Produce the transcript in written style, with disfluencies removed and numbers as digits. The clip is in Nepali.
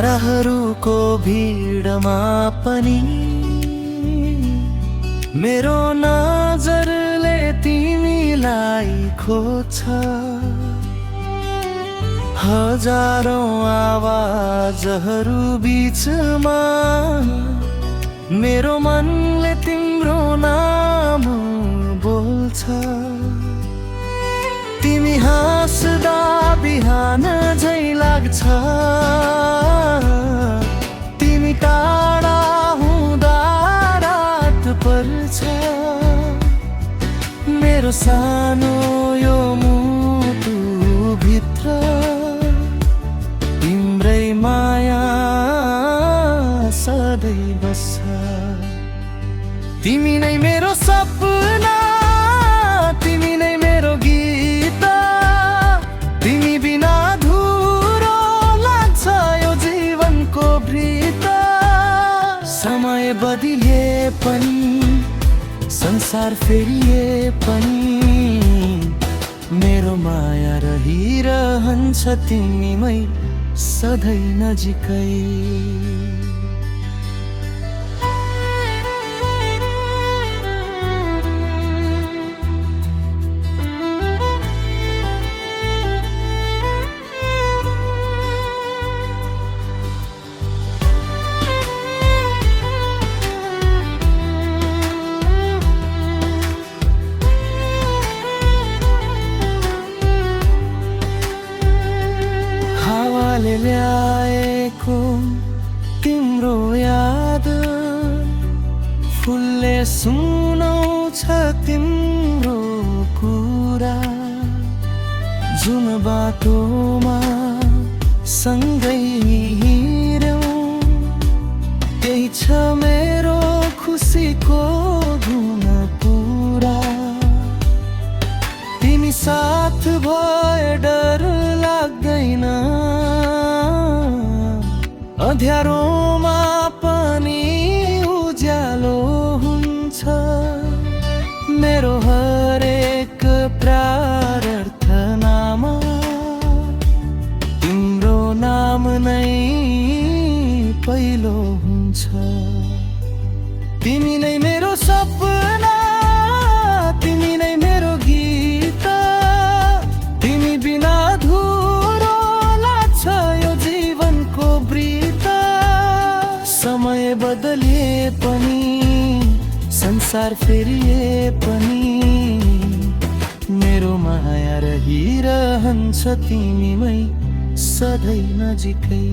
ताराहरूको भिडमा पनि मेरो नजरले तिमीलाई खोज्छ। हजारौं आवाजहरू बीचमा मेरो मनले तिम्रो नाम बोल्छ। तिमी हाँस्दा बिहान झै लाग्छ, तिमी टाढा हुँदा रात पर्छ। मेरो सानो यो मुटु भित्र तिम्रै माया सधैँ बस्छ। तिमी नै मेरो सपना, तिमी नै मेरो गीत, तिमी बिना धुरो लाग्छ यो जीवनको भ्रित। समय बदलिए पनि, संसार फेरिए पनि, मेरो माया रहिरहन्छ तिमीमै सधैँ नजिकै। हावाले ल्याएको तिम्रो याद, फुलले सुनाउँछ तिम्रो कुरा। जुन बाटोमा सँगै हिँड्यौं त्यही छ मेरो खुसीको धुन पुरा। तिमी साथ भए डर लाग्दैन, अँध्यारोमा पनि उज्यालो हुन्छ। मेरो हरेक प्रार्थनामा तिम्रो नाम नै पहिलो हुन्छ। तिमी नै मेरो सपना, तिमी नै मेरो गीत, तिमी बिना धुरो लाग्छ यो जीवनको भ्रित। समय बदलिए पनि, संसार फेरिए पनि, मेरो माया रहिरहन्छ तिमीमै सधैँ नजिकै।